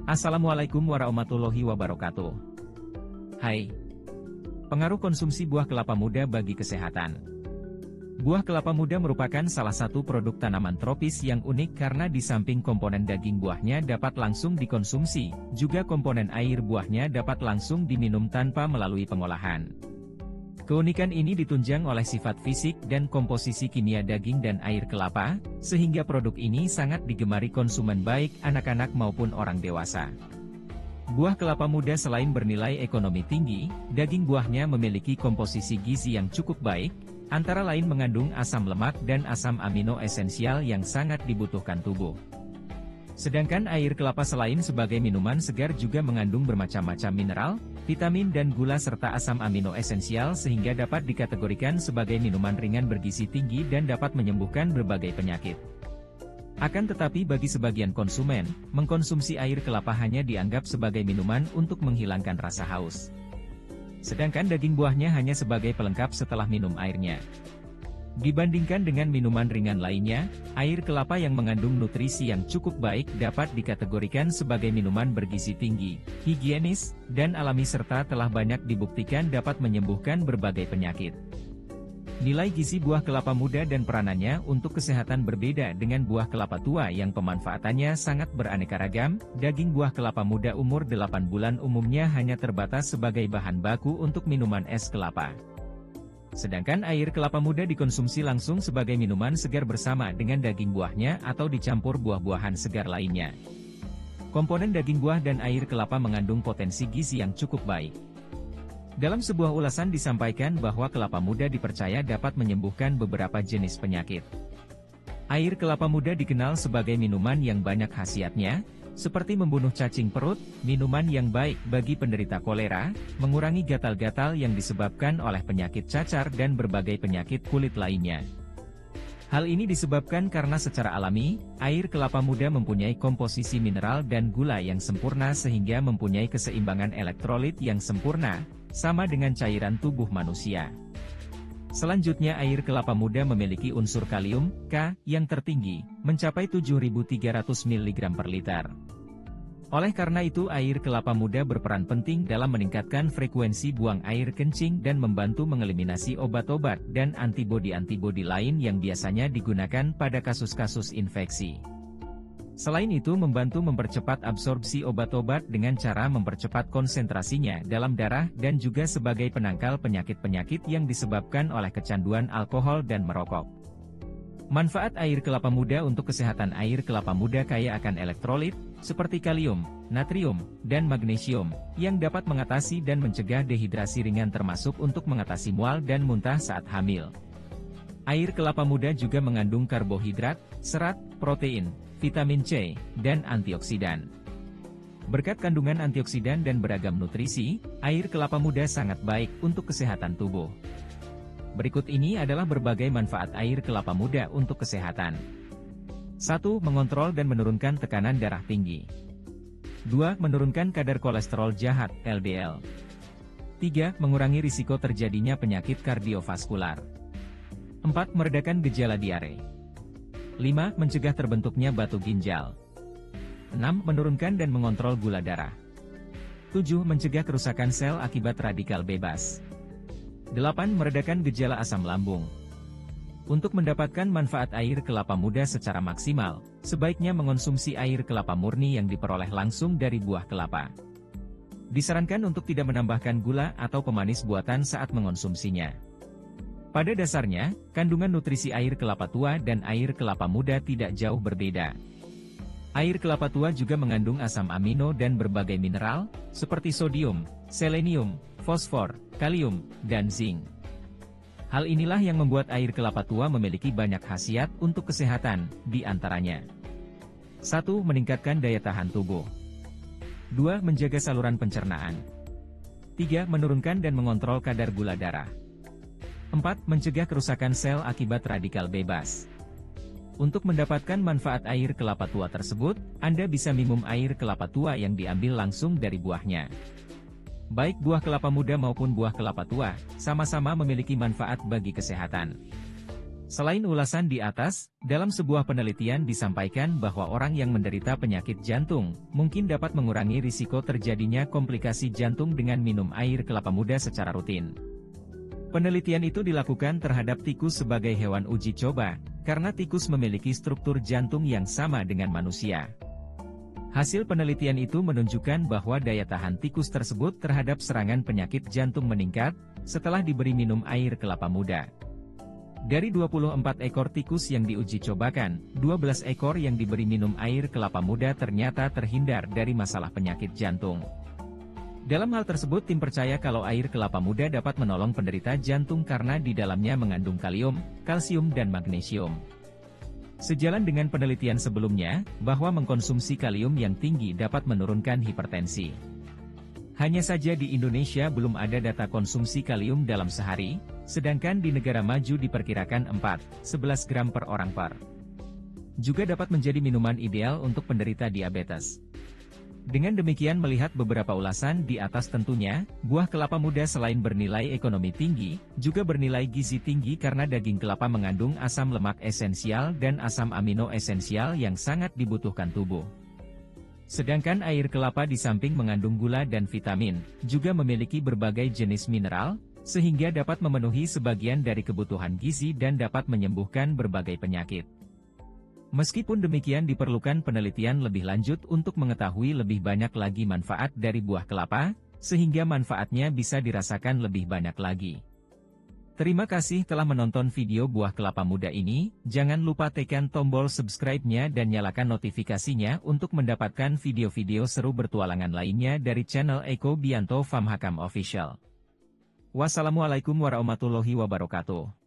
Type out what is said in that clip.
Assalamualaikum warahmatullahi wabarakatuh. Hai. Pengaruh konsumsi buah kelapa muda bagi kesehatan. Buah kelapa muda merupakan salah satu produk tanaman tropis yang unik karena di samping komponen daging buahnya dapat langsung dikonsumsi, juga komponen air buahnya dapat langsung diminum tanpa melalui pengolahan. Keunikan ini ditunjang oleh sifat fisik dan komposisi kimia daging dan air kelapa, sehingga produk ini sangat digemari konsumen baik anak-anak maupun orang dewasa. Buah kelapa muda selain bernilai ekonomi tinggi, daging buahnya memiliki komposisi gizi yang cukup baik, antara lain mengandung asam lemak dan asam amino esensial yang sangat dibutuhkan tubuh. Sedangkan air kelapa selain sebagai minuman segar juga mengandung bermacam-macam mineral, vitamin dan gula serta asam amino esensial sehingga dapat dikategorikan sebagai minuman ringan bergizi tinggi dan dapat menyembuhkan berbagai penyakit. Akan tetapi bagi sebagian konsumen, mengkonsumsi air kelapa hanya dianggap sebagai minuman untuk menghilangkan rasa haus. Sedangkan daging buahnya hanya sebagai pelengkap setelah minum airnya. Dibandingkan dengan minuman ringan lainnya, air kelapa yang mengandung nutrisi yang cukup baik dapat dikategorikan sebagai minuman bergizi tinggi, higienis, dan alami serta telah banyak dibuktikan dapat menyembuhkan berbagai penyakit. Nilai gizi buah kelapa muda dan peranannya untuk kesehatan berbeda dengan buah kelapa tua yang pemanfaatannya sangat beraneka ragam. Daging buah kelapa muda umur 8 bulan umumnya hanya terbatas sebagai bahan baku untuk minuman es kelapa. Sedangkan air kelapa muda dikonsumsi langsung sebagai minuman segar bersama dengan daging buahnya atau dicampur buah-buahan segar lainnya. Komponen daging buah dan air kelapa mengandung potensi gizi yang cukup baik. Dalam sebuah ulasan disampaikan bahwa kelapa muda dipercaya dapat menyembuhkan beberapa jenis penyakit. Air kelapa muda dikenal sebagai minuman yang banyak khasiatnya, seperti membunuh cacing perut, minuman yang baik bagi penderita kolera, mengurangi gatal-gatal yang disebabkan oleh penyakit cacar dan berbagai penyakit kulit lainnya. Hal ini disebabkan karena secara alami, air kelapa muda mempunyai komposisi mineral dan gula yang sempurna sehingga mempunyai keseimbangan elektrolit yang sempurna, sama dengan cairan tubuh manusia. Selanjutnya air kelapa muda memiliki unsur kalium, K, yang tertinggi, mencapai 7.300 mg per liter. Oleh karena itu air kelapa muda berperan penting dalam meningkatkan frekuensi buang air kencing dan membantu mengeliminasi obat-obat dan antibodi-antibodi lain yang biasanya digunakan pada kasus-kasus infeksi. Selain itu membantu mempercepat absorpsi obat-obat dengan cara mempercepat konsentrasinya dalam darah dan juga sebagai penangkal penyakit-penyakit yang disebabkan oleh kecanduan alkohol dan merokok. Manfaat air kelapa muda untuk kesehatan. Air kelapa muda kaya akan elektrolit, seperti kalium, natrium, dan magnesium, yang dapat mengatasi dan mencegah dehidrasi ringan termasuk untuk mengatasi mual dan muntah saat hamil. Air kelapa muda juga mengandung karbohidrat, serat, protein, vitamin C, dan antioksidan. Berkat kandungan antioksidan dan beragam nutrisi, air kelapa muda sangat baik untuk kesehatan tubuh. Berikut ini adalah berbagai manfaat air kelapa muda untuk kesehatan. 1. Mengontrol dan menurunkan tekanan darah tinggi. 2. Menurunkan kadar kolesterol jahat, LDL. 3. Mengurangi risiko terjadinya penyakit kardiovaskular. 4. Meredakan gejala diare. 5. Mencegah terbentuknya batu ginjal. 6. Menurunkan dan mengontrol gula darah. 7. Mencegah kerusakan sel akibat radikal bebas. 8. Meredakan gejala asam lambung. Untuk mendapatkan manfaat air kelapa muda secara maksimal, sebaiknya mengonsumsi air kelapa murni yang diperoleh langsung dari buah kelapa. Disarankan untuk tidak menambahkan gula atau pemanis buatan saat mengonsumsinya. Pada dasarnya, kandungan nutrisi air kelapa tua dan air kelapa muda tidak jauh berbeda. Air kelapa tua juga mengandung asam amino dan berbagai mineral, seperti sodium, selenium, fosfor, kalium, dan zinc. Hal inilah yang membuat air kelapa tua memiliki banyak khasiat untuk kesehatan, di antaranya 1. Meningkatkan daya tahan tubuh. 2. Menjaga saluran pencernaan. 3. Menurunkan dan mengontrol kadar gula darah. 4. Mencegah kerusakan sel akibat radikal bebas. Untuk mendapatkan manfaat air kelapa tua tersebut, Anda bisa minum air kelapa tua yang diambil langsung dari buahnya. Baik buah kelapa muda maupun buah kelapa tua, sama-sama memiliki manfaat bagi kesehatan. Selain ulasan di atas, dalam sebuah penelitian disampaikan bahwa orang yang menderita penyakit jantung mungkin dapat mengurangi risiko terjadinya komplikasi jantung dengan minum air kelapa muda secara rutin. Penelitian itu dilakukan terhadap tikus sebagai hewan uji coba, karena tikus memiliki struktur jantung yang sama dengan manusia. Hasil penelitian itu menunjukkan bahwa daya tahan tikus tersebut terhadap serangan penyakit jantung meningkat setelah diberi minum air kelapa muda. Dari 24 ekor tikus yang diuji cobakan, 12 ekor yang diberi minum air kelapa muda ternyata terhindar dari masalah penyakit jantung. Dalam hal tersebut tim percaya kalau air kelapa muda dapat menolong penderita jantung karena di dalamnya mengandung kalium, kalsium dan magnesium. Sejalan dengan penelitian sebelumnya, bahwa mengkonsumsi kalium yang tinggi dapat menurunkan hipertensi. Hanya saja di Indonesia belum ada data konsumsi kalium dalam sehari, sedangkan di negara maju diperkirakan 4-11 gram per orang per. Juga dapat menjadi minuman ideal untuk penderita diabetes. Dengan demikian melihat beberapa ulasan di atas tentunya, buah kelapa muda selain bernilai ekonomi tinggi, juga bernilai gizi tinggi karena daging kelapa mengandung asam lemak esensial dan asam amino esensial yang sangat dibutuhkan tubuh. Sedangkan air kelapa di samping mengandung gula dan vitamin, juga memiliki berbagai jenis mineral, sehingga dapat memenuhi sebagian dari kebutuhan gizi dan dapat menyembuhkan berbagai penyakit. Meskipun demikian diperlukan penelitian lebih lanjut untuk mengetahui lebih banyak lagi manfaat dari buah kelapa, sehingga manfaatnya bisa dirasakan lebih banyak lagi. Terima kasih telah menonton video buah kelapa muda ini, jangan lupa tekan tombol subscribe-nya dan nyalakan notifikasinya untuk mendapatkan video-video seru bertualangan lainnya dari channel Eko Bianto Famhakam Official. Wassalamualaikum warahmatullahi wabarakatuh.